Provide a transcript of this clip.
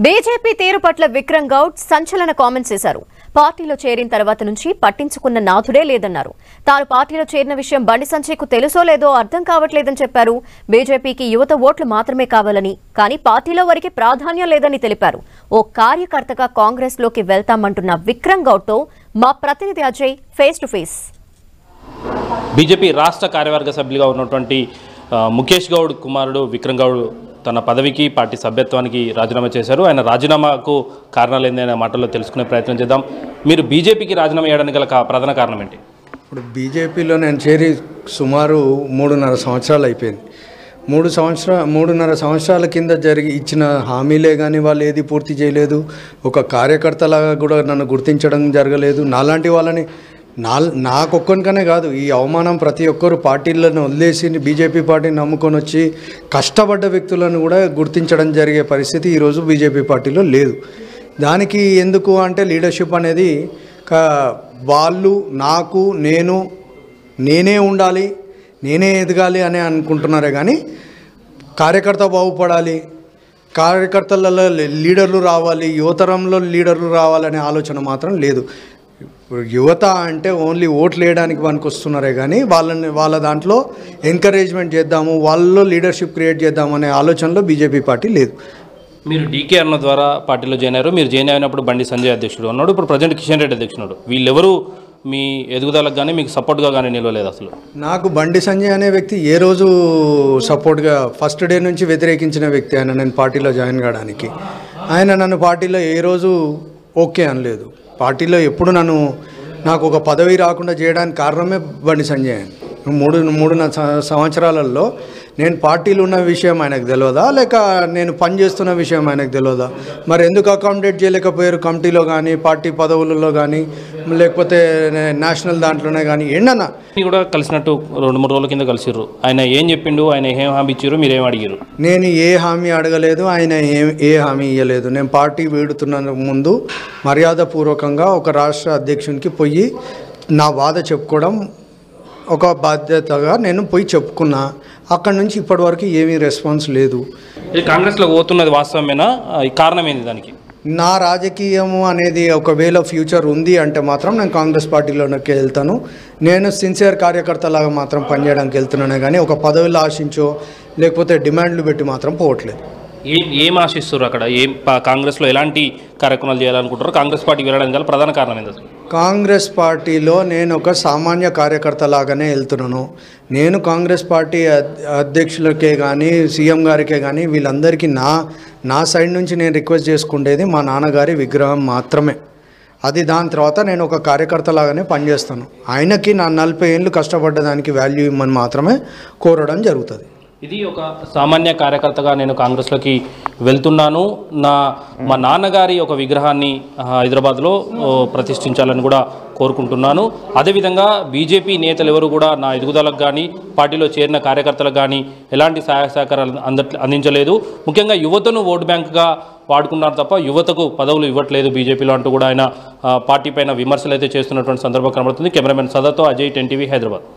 BJP తీరు పట్ల విక్రమ్ గౌడ్ సంచలన కామెంట్స్ చేశారు. పార్టీలో చేరిన తర్వాత నుంచి పట్టించుకున్న నాథుడే లేదన్నారు. తాను పార్టీలో చేరిన విషయం బండి సంజయ్కు తెలుసో లేదో అర్థం కావట్లేదని చెప్పారు. బీజేపీకి యువత ఓట్లు మాత్రమే కావాలని, కానీ పార్టీలో వారికి ప్రాధాన్యం లేదని తెలిపారు. ఓ కార్యకర్తగా కాంగ్రెస్ లోకి వెళ్తామంటున్న విక్రమ్ గౌడ్ తో మా ప్రతినిధి Ajay face to face. BJP రాష్ట్ర కార్యవర్గ సభ్యులుగా ఉన్నటువంటి ముఖేష్ గౌడ్ కుమారుడు విక్రమ్ గౌడ్ తన పదవికి పార్టీ సభ్యత్వానికి రాజీనామా చేశారు. ఆయన రాజీనామాకు కారణాలు ఏందనే మాటల్లో తెలుసుకునే ప్రయత్నం చేద్దాం. మీరు బీజేపీకి రాజీనామా చేయడానికి గల ప్రధాన కారణం ఏంటి? ఇప్పుడు బీజేపీలో నేను చేరి సుమారు 3.5 సంవత్సరాలు అయిపోయింది. 3.5 సంవత్సరాల కింద ఇచ్చిన హామీలే కానీ వాళ్ళు ఏది పూర్తి చేయలేదు. ఒక కార్యకర్తలాగా కూడా నన్ను గుర్తించడం జరగలేదు. నాలాంటి వాళ్ళని నాకొక్కనికనే కాదు, ఈ అవమానం ప్రతి ఒక్కరు పార్టీలను వదిలేసి బీజేపీ పార్టీని నమ్ముకొని వచ్చి కష్టపడ్డ వ్యక్తులను కూడా గుర్తించడం జరిగే పరిస్థితి ఈరోజు బీజేపీ పార్టీలో లేదు. దానికి ఎందుకు అంటే లీడర్షిప్ అనేది వాళ్ళు నాకు నేనే ఉండాలి, నేనే ఎదగాలి అని అనుకుంటున్నారే కానీ కార్యకర్త బాగుపడాలి, కార్యకర్తలలో లీడర్లు రావాలి, యువతరంలో లీడర్లు రావాలనే ఆలోచన మాత్రం లేదు. యువత అంటే ఓన్లీ ఓట్లు వేయడానికి పనికి వస్తున్నారే కానీ వాళ్ళ దాంట్లో ఎంకరేజ్మెంట్ చేద్దాము, వాళ్ళలో లీడర్షిప్ క్రియేట్ చేద్దాము అనే ఆలోచనలో బీజేపీ పార్టీ లేదు. మీరు డీకే అన్న ద్వారా పార్టీలో జాయిన్ అయ్యారు. మీరు జాయిన్ అయినప్పుడు బండి సంజయ్ అధ్యక్షుడు ఉన్నాడు, ఇప్పుడు ప్రజెంట్ కిషన్ రెడ్డి అధ్యక్షుడు. వీళ్ళెవరూ మీ ఎదుగుదలకు కానీ మీకు సపోర్ట్గా కానీ నిలవలేదు. అసలు నాకు బండి సంజయ్ అనే వ్యక్తి ఏ రోజు సపోర్ట్గా ఫస్ట్ డే నుంచి వ్యతిరేకించిన వ్యక్తి. ఆయన నేను పార్టీలో జాయిన్ కావడానికి ఆయన నన్ను పార్టీలో ఏ రోజు ఓకే అనలేదు. పార్టీలో ఎప్పుడు నాకు ఒక పదవి రాకుండా చేయడానికి కారణమే బండి సంజయ్. 3.5 సంవత్సరాలలో నేను పార్టీలో ఉన్న విషయం ఆయనకు తెలియదా, లేక నేను పనిచేస్తున్న విషయం ఆయనకు తెలియదా? మరి ఎందుకు అకామిడేట్ చేయలేకపోయారు కమిటీలో కానీ, పార్టీ పదవులలో కానీ, లేకపోతే నేషనల్ దాంట్లోనే కానీ? ఏంటన్నా కూడా కలిసినట్టు 2-3 రోజుల కింద కలిసిర్రు. ఆయన ఏం చెప్పిండు, ఆయన ఏం హామీ ఇచ్చారు, మీరేం అడిగారు? నేను ఏ హామీ అడగలేదు, ఆయన ఏ హామీ ఇవ్వలేదు. నేను పార్టీ వీడుతున్న ముందు మర్యాదపూర్వకంగా ఒక రాష్ట్ర అధ్యక్షునికి పోయి నా బాధ చెప్పుకోవడం ఒక బాధ్యతగా నేను పోయి చెప్పుకున్నా. అక్కడి నుంచి ఇప్పటి వరకు ఏమీ రెస్పాన్స్ లేదు. కాంగ్రెస్లో పోతున్నది వాస్తవమేనా? కారణం ఏంది దానికి? నా రాజకీయము అనేది ఒకవేళ ఫ్యూచర్ ఉంది అంటే మాత్రం నేను కాంగ్రెస్ పార్టీలోకి వెళ్తాను. నేను సిన్సియర్ కార్యకర్తలాగా మాత్రం పనిచేయడానికి వెళ్తున్నానే కానీ ఒక పదవిలో ఆశించో లేకపోతే డిమాండ్లు పెట్టి మాత్రం పోవట్లేదు. ఏం ఆశిస్తారు అక్కడ? కాంగ్రెస్లో ఎలాంటి కార్యక్రమాలు చేయాలనుకుంటారు? కాంగ్రెస్ పార్టీ వెళ్ళడానికి గల ప్రధాన కారణం ఏంటి? కాంగ్రెస్ పార్టీలో నేను ఒక సామాన్య కార్యకర్తలాగానే వెళ్తున్నాను. నేను కాంగ్రెస్ పార్టీ అధ్యక్షులకే కానీ, సీఎం గారికే కానీ వీళ్ళందరికీ నా సైడ్ నుంచి నేను రిక్వెస్ట్ చేసుకునేది మా నాన్నగారి విగ్రహం మాత్రమే. అది దాని తర్వాత నేను ఒక కార్యకర్తలాగానే పనిచేస్తాను. ఆయనకి నా 40 ఏళ్ళు కష్టపడ్డదానికి వాల్యూ ఇవ్వమని మాత్రమే కోరడం జరుగుతుంది. ఇది ఒక సామాన్య కార్యకర్తగా నేను కాంగ్రెస్లోకి వెళ్తున్నాను. మా నాన్నగారి ఒక విగ్రహాన్ని హైదరాబాద్లో ప్రతిష్ఠించాలని కూడా కోరుకుంటున్నాను. అదేవిధంగా బీజేపీ నేతలు ఎవరు కూడా నా ఎదుగుదలకు కానీ, పార్టీలో చేరిన కార్యకర్తలకు కానీ ఎలాంటి సహాయ సహకారాలు అందించలేదు. ముఖ్యంగా యువతను ఓటు బ్యాంకుగా వాడుకున్నారు తప్ప యువతకు పదవులు ఇవ్వట్లేదు బీజేపీలో అంటూ కూడా ఆయన పార్టీ పైన విమర్శలు అయితే చేస్తున్నటువంటి సందర్భం కనబడుతుంది. కెమెరామెన్ సదాతో అజయ్, 10 TV, హైదరాబాద్.